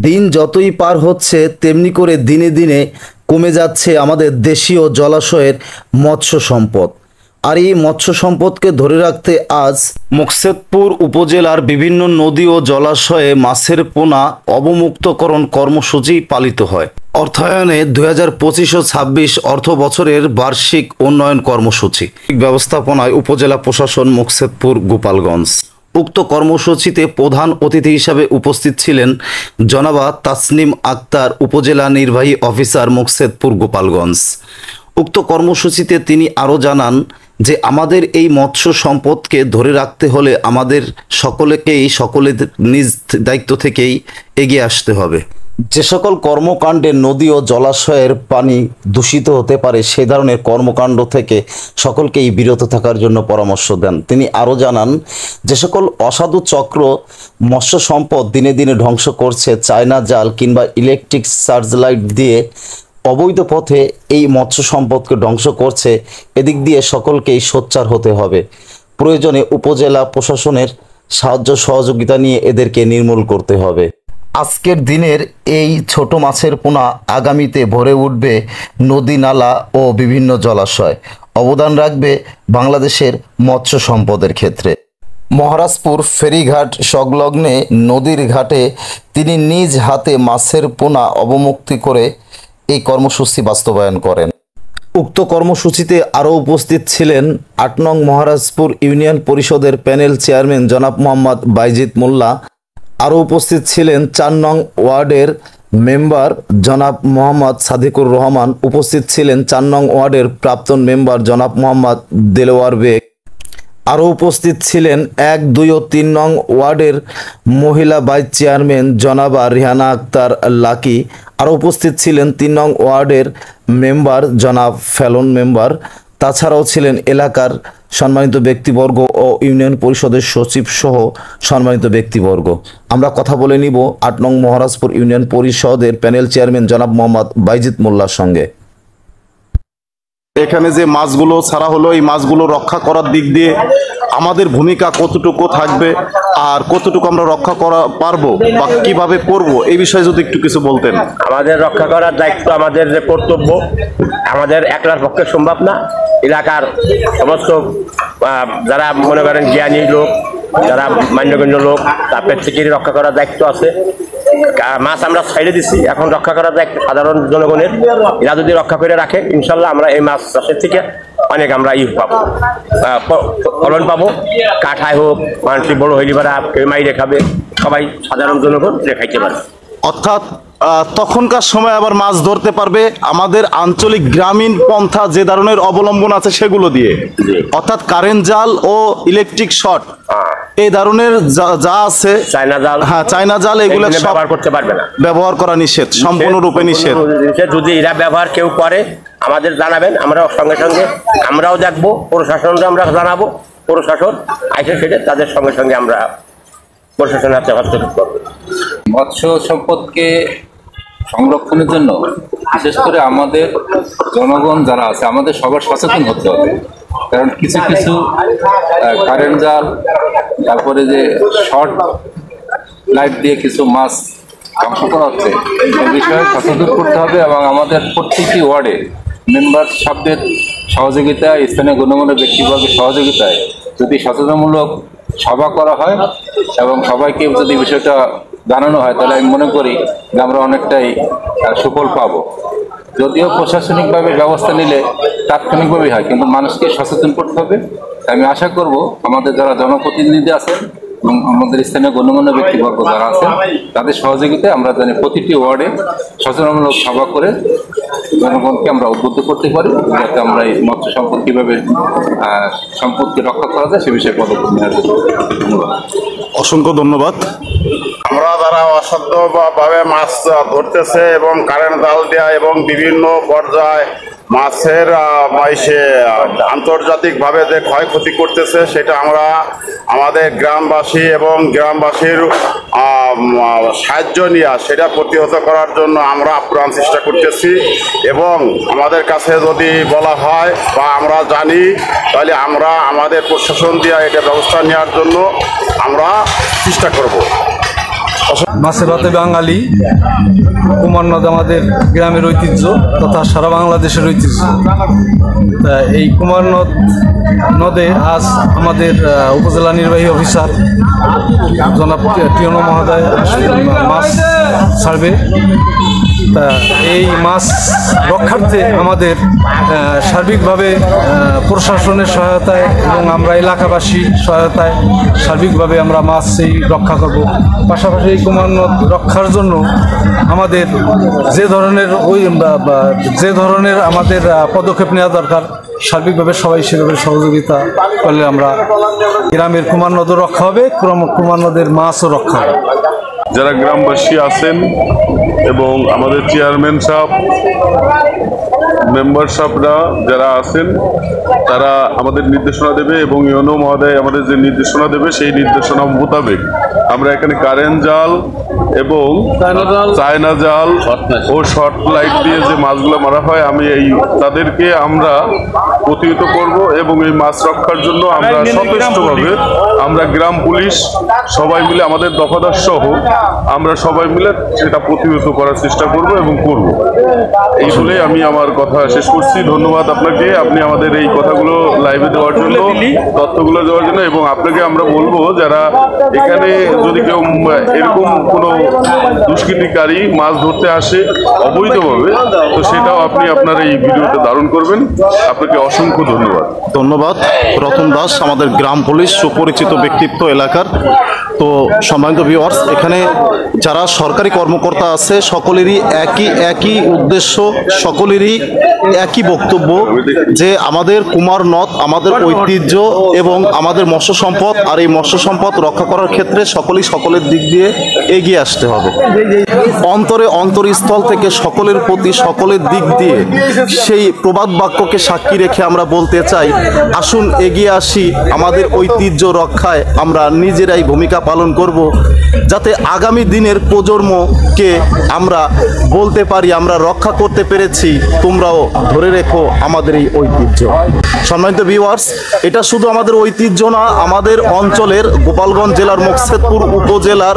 দিন যতই পার হচ্ছে তেমনি করে দিনে দিনে কমে যাচ্ছে আমাদের দেশীয় জলাশয়ের মৎস্য সম্পদ। আর এই মৎস্য সম্পদকে ধরে রাখতে আজ মোকশেদপুর উপজেলার বিভিন্ন নদী ও জলাশয়ে মাছের পোনা অবমুক্তকরণ কর্মসূচি পালিত হয়। অর্থায়নে 2025 ও 26 অর্থ বছরের বার্ষিক উন্নয়ন কর্মসূচি ব্যবস্থাপনায় উপজেলা প্রশাসন মোকশেদপুর গোপালগঞ্জ। উক্ত কর্মসূচিতে প্রধান অতিথি হিসাবে উপস্থিত ছিলেন জনাবা তাসনিম আক্তার, উপজেলা নির্বাহী অফিসার মোকশেদপুর গোপালগঞ্জ। উক্ত কর্মসূচিতে তিনি আরও জানান যে আমাদের এই মৎস্য সম্পদকে ধরে রাখতে হলে আমাদের সকলের নিজ দায়িত্ব থেকেই এগিয়ে আসতে হবে। যে সকল কর্মকাণ্ডে নদী ও জলাশয়ের পানি দূষিত হতে পারে সে ধরনের কর্মকাণ্ড থেকে সকলকেই বিরত থাকার জন্য পরামর্শ দেন। তিনি আরও জানান যে সকল অসাধু চক্র মৎস্য সম্পদ দিনে দিনে ধ্বংস করছে, চায়না জাল কিংবা ইলেকট্রিক সার্চলাইট দিয়ে অবৈধ পথে এই মৎস্য সম্পদকে ধ্বংস করছে, এদিক দিয়ে সকলকেই সোচ্চার হতে হবে। প্রয়োজনে উপজেলা প্রশাসনের সাহায্য সহযোগিতা নিয়ে এদেরকে নির্মূল করতে হবে। আজকের দিনের এই ছোট মাছের পোনা আগামীতে ভরে উঠবে নদী, নালা ও বিভিন্ন জলাশয়, অবদান রাখবে বাংলাদেশের মৎস্য সম্পদের ক্ষেত্রে। মহারাজপুর ফেরিঘাট সংলগ্নে নদীর ঘাটে তিনি নিজ হাতে মাছের পোনা অবমুক্তি করে এই কর্মসূচি বাস্তবায়ন করেন। উক্ত কর্মসূচিতে আরও উপস্থিত ছিলেন ৮ নং মহারাজপুর ইউনিয়ন পরিষদের প্যানেল চেয়ারম্যান জনাব মোহাম্মদ বাইজিদ মোল্লা। আরও উপস্থিত ছিলেন ৪ নং ওয়ার্ডের মেম্বার জনাব মোহাম্মদ সাদিকুর রহমান। উপস্থিত ছিলেন ৪ নং ওয়ার্ডের প্রাক্তন মেম্বার জনাব মোহাম্মদ দেলোয়ার বেগ। আরও উপস্থিত ছিলেন ১, ২ ও ৩ নং ওয়ার্ডের মহিলা ভাইস চেয়ারম্যান জনাবা রিহানা আক্তার লাকি। আরও উপস্থিত ছিলেন ৩ নং ওয়ার্ডের মেম্বার জনাব ফেলন মেম্বার। তাছাড়াও ছিলেন এলাকার সম্মানিত ব্যক্তিবর্গ ও ইউনিয়ন পরিষদের সচিব সহ সম্মানিত ব্যক্তিবর্গ। আমরা কথা বলে নিব ৮ নং মহারাজপুর ইউনিয়ন পরিষদের প্যানেল চেয়ারম্যান জনাব মোহাম্মদ বাইজিদ মোল্লার সঙ্গে। এখানে যে মাছগুলো ছাড়া হলো, এই মাছগুলো রক্ষা করার দিক দিয়ে আমাদের ভূমিকা কতটুকু থাকবে আর কতটুকু আমরা রক্ষা করা পারবো বা কিভাবে করব, এই বিষয়ে যদি একটু কিছু বলতেন। আমাদের রক্ষা করার দায়িত্ব আমাদের যে কর্তব্য, আমাদের একলার পক্ষে সম্ভব না। এলাকার সমস্ত যারা মনে করেন জ্ঞানী লোক, যারা মান্যগণ্য লোক, তার থেকেই রক্ষা করার দায়িত্ব আছে। মাছ আমরা ছাইড়ে দিচ্ছি, এখন রক্ষা করার দায়িত্ব সাধারণ জনগণের। এরা যদি রক্ষা করে রাখে ইনশাল্লাহ আমরা এই মাছ চাষের থেকে অনেক আমরা পাবো, ফলন পাবো। কাঠায় হোক, মানুষ বড় হইলি পারা কেউ মাইরে খাবে, সবাই সাধারণ জনগণ খাইতে পারে। অর্থাৎ তখনকার সময় আবার মাছ ধরতে পারবে আমাদের আঞ্চলিক গ্রামীণ পন্থা যে ধরনের অবলম্বন আছে সেগুলো দিয়ে, অর্থাৎ কারেন্ট জাল ও ইলেকট্রিক শট এই ধরনের যা আছে, চায়না জাল, হ্যাঁ চায়না জাল, এগুলো ব্যবহার করতে পারবে না, ব্যবহার করা নিষেধ, সম্পূর্ণরূপে নিষেধ। যদি এরা ব্যবহার কেউ করে আমাদের জানাবেন, আমরা সঙ্গে সঙ্গে আমরাও দেখবো, প্রশাসনরা আমরা জানাবো, প্রশাসন আইসে সেটা তাদের সঙ্গে সঙ্গে আমরা প্রশাসনের হাতে হস্তক্ষেপ করবো। মৎস্য সম্পদকে সংরক্ষণের জন্য বিশেষ করে আমাদের জনগণ যারা আছে আমাদের সবার সচেতন হতে হবে। কারণ কিছু কিছু কারেন্ট জাল, তারপরে যে শর্ট লাইট দিয়ে কিছু মাছ ধ্বংস করা হচ্ছে, এই বিষয়ে সচেতন করতে হবে। এবং আমাদের প্রত্যেকটি ওয়ার্ডে মেম্বার সাহেবদের সহযোগিতায়, স্থানীয় গণ্যমান্য ব্যক্তিবর্গের সহযোগিতায় যদি সচেতনমূলক সভা করা হয় এবং সবাইকে যদি বিষয়টা জানানো হয়, তাহলে আমি মনে করি যে আমরা অনেকটাই সুফল পাব। যদিও প্রশাসনিকভাবে ব্যবস্থা নিলে তাৎক্ষণিকভাবেই হয়, কিন্তু মানুষকে সচেতন করতে হবে। আমি আশা করব আমাদের যারা জনপ্রতিনিধি আছেন এবং আমাদের স্থানীয় গণ্যমান্য ব্যক্তিবর্গ যারা আছেন তাদের সহযোগিতায় আমরা জানি প্রতিটি ওয়ার্ডে সচেতনমূলক সভা করে জনগণকে আমরা উদ্বুদ্ধ করতে পারি, যাতে আমরা এই মৎস্য সম্পদ কীভাবে সম্পদকে রক্ষা করা যায় সে বিষয়ে পদক্ষেপ নেওয়ার জন্য। ধন্যবাদ, অসংখ্য ধন্যবাদ। আমরা যারা অসাধ্যভাবে মাছ ধরতেছে এবং কারেন্ট জাল দেওয়া এবং বিভিন্ন পর্যায়ে মাছের আন্তর্জাতিকভাবে যে ক্ষয়ক্ষতি করতেছে, সেটা আমরা আমাদের গ্রামবাসী এবং গ্রামবাসীর সাহায্য নিয়ে সেটা প্রতিহত করার জন্য আমরা আপ্রাণ চেষ্টা করতেছি। এবং আমাদের কাছে যদি বলা হয় বা আমরা জানি, তাহলে আমরা আমাদের প্রশাসন দিয়ে এটা ব্যবস্থা নেওয়ার জন্য আমরা চেষ্টা করব। মাছে ভাতে বাঙালি কুমার নদ আমাদের গ্রামের ঐতিহ্য তথা সারা বাংলাদেশের ঐতিহ্য। তা এই কুমার নদে আজ আমাদের উপজেলা নির্বাহী অফিসার জনাব টিয়নো মহোদয় মাছ ছাড়বে। তা এই মাছ রক্ষার্থে আমাদের সার্বিকভাবে প্রশাসনের সহায়তায় এবং আমরা এলাকাবাসী সহায়তায় সার্বিকভাবে আমরা মাছ সেই রক্ষা করব। পাশাপাশি এই কুমার নদ রক্ষার জন্য আমাদের যে ধরনের আমাদের পদক্ষেপ নেওয়া দরকার সার্বিকভাবে সবাই সেভাবে সহযোগিতা করলে আমরা গ্রামের কুমার নদও রক্ষা হবে, কুমার নদের মাছও রক্ষা হবে। যারা গ্রামবাসী আছেন এবং আমাদের চেয়ারম্যান সাহেব মেম্বার সাহেবরা যারা আছেন তারা আমাদের নির্দেশনা দেবে এবং ইউনো মহোদয় আমাদের যে নির্দেশনা দেবে সেই নির্দেশনা মোতাবেক আমরা এখানে কারেন্ট জাল এবং চায়না জাল ও শর্ট লাইট দিয়ে যে মাছগুলো মারা হয় তাদেরকে আমরা প্রতিহত করব এবং এই মাছ রক্ষার জন্য আমরা সচেষ্টভাবে আমরা গ্রাম পুলিশ সবাই মিলে আমাদের দফাদার সহ আমরা সবাই মিলে সেটা প্রতিহত করার চেষ্টা করব এবং করব। এই বলে আমি আমার কথা শেষ করছি। ধন্যবাদ আপনাকে, আপনি আমাদের এই কথাগুলো লাইভে দেওয়ার জন্য, তথ্যগুলো দেওয়ার জন্য। এবং আপনাকে আমরা বলবো যারা এখানে যদি কেউ এরকম কোনো দুষ্কৃতিকারী মাছ ধরতে আসে অবৈধভাবে, তো সেটাও আপনি আপনার এই ভিডিওতে ধারণ করবেন। আপনাকে অসংখ্য ধন্যবাদ। রতন দাস আমাদের গ্রাম পুলিশ, সুপরিচিত ব্যক্তিত্ব এলাকার। তো সম্মানিত ভিউয়ার্স, এখানে যারা সরকারি কর্মকর্তা আছে সকলেরই একই উদ্দেশ্য, সকলেরই একই বক্তব্য যে আমাদের কুমার নদ আমাদের ঐতিহ্য এবং আমাদের মৎস্য সম্পদ, আর এই মৎস্য সম্পদ রক্ষা করার ক্ষেত্রে সকলের দিক দিয়ে এগিয়ে আসতে হবে। অন্তরস্থল থেকে সকলের প্রতি সকলের দিক দিয়ে সেই প্রবাদ বাক্যকে সাক্ষী রেখে আমরা বলতে চাই, আসুন এগিয়ে আসি, আমাদের ঐতিহ্য রক্ষায় আমরা নিজেরাই ভূমিকা পালন করব, যাতে আগামী দিনের প্রজন্মকে আমরা বলতে পারি আমরা রক্ষা করতে পেরেছি, তোমরাও ধরে রেখো আমাদের এই ঐতিহ্য। সম্মানিত ভিউয়ার্স, এটা শুধু আমাদের ঐতিহ্য না, আমাদের অঞ্চলের গোপালগঞ্জ জেলার মুকসেদপুর উপজেলার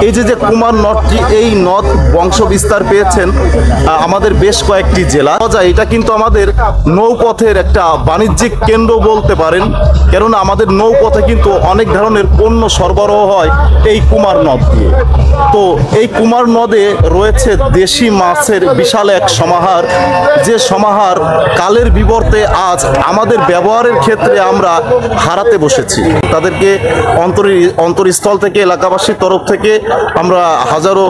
এই যে কুমার নদটি, এই নদ বংশ বিস্তার পেয়েছেন আমাদের বেশ কয়েকটি জেলা। এটা কিন্তু আমাদের নৌপথের একটা বাণিজ্যিক কেন্দ্র বলতে পারেন, কেননা আমাদের নৌপথে কিন্তু অনেক ধরনের পণ্য সরবরাহ হয় এই কুমার নদ দিয়ে। তো এই কুমার নদে রয়েছে দেশি মাছের বিশাল এক সমাহার, যে সমাহার কালের বিবর্তে আজ আমাদের ব্যবহারের ক্ষেত্রে আমরা হারাতে বসেছি। তাদেরকে অন্তরস্থল থেকে এলাকাবাসীর তরফ থেকে আমরা হাজারো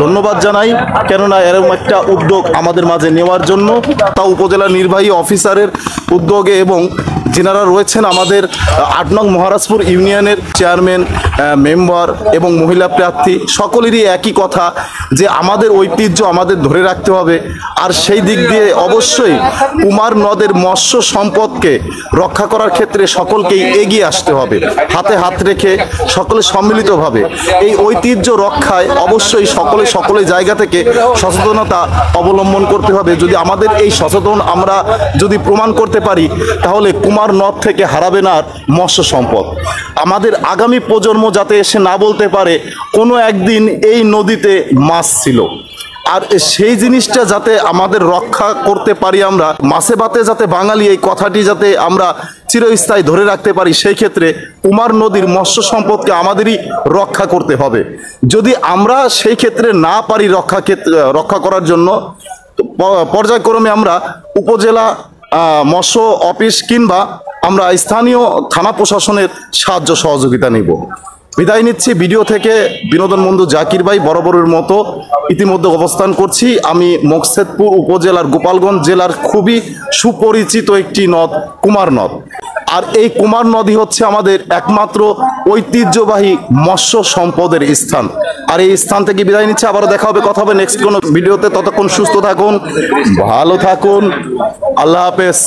ধন্যবাদ জানাই, কেননা এরকম একটা উদ্যোগ আমাদের মাঝে নেওয়ার জন্য, তা উপজেলা নির্বাহী অফিসারের উদ্যোগে এবং যিনারা রয়েছেন আমাদের ৮ নং মহারাজপুর ইউনিয়নের চেয়ারম্যান, মেম্বার এবং মহিলা প্রার্থী, সকলেরই একই কথা যে আমাদের ঐতিহ্য আমাদের ধরে রাখতে হবে। আর সেই দিক দিয়ে অবশ্যই কুমার নদের মৎস্য সম্পদকে রক্ষা করার ক্ষেত্রে সকলকেই এগিয়ে আসতে হবে, হাতে হাত রেখে সকলে সম্মিলিতভাবে এই ঐতিহ্য রক্ষায় অবশ্যই সকলে জায়গা থেকে সচেতনতা অবলম্বন করতে হবে। যদি আমাদের এই সচেতন আমরা যদি প্রমাণ করতে পারি, তাহলে কুমার নদ থেকে হারাবে না মৎস্য সম্পদ। আমাদের আগামী প্রজন্ম যাতে এসে না বলতে পারে কোনো একদিন এই নদীতে মাছ ছিল, আর সেই জিনিসটা যাতে আমাদের রক্ষা করতে পারি, আমরা মাছে ভাতে যাতে বাঙালি এই কথাটি যাতে আমরা চিরস্থায়ী ধরে রাখতে পারি, সেই ক্ষেত্রে কুমার নদীর মৎস্য সম্পদকে আমাদেরই রক্ষা করতে হবে। যদি আমরা সেই ক্ষেত্রে না পারি রক্ষা করার জন্য, পর্যায়ক্রমে আমরা উপজেলা মৎস্য অফিস কিংবা আমরা স্থানীয় থানা প্রশাসনের সাহায্য সহযোগিতা নিব। বিদায় নিচ্ছি ভিডিও থেকে। বিনোদন বন্ধু জাকির ভাই বরাবরের মতো ইতিমধ্যে অবস্থান করছি আমি মুকসেদপুর উপজেলার গোপালগঞ্জ জেলার খুবই সুপরিচিত একটি নদ কুমার নদ। আর এই কুমার নদী হচ্ছে আমাদের একমাত্র ঐতিহ্যবাহী মৎস্য সম্পদের স্থান। আর এই স্থান থেকে বিদায় নিচ্ছে, আবারও দেখা হবে, কথা হবে নেক্সট কোনো ভিডিওতে। ততক্ষণ সুস্থ থাকুন, ভালো থাকুন, আল্লাহ হাফেজ।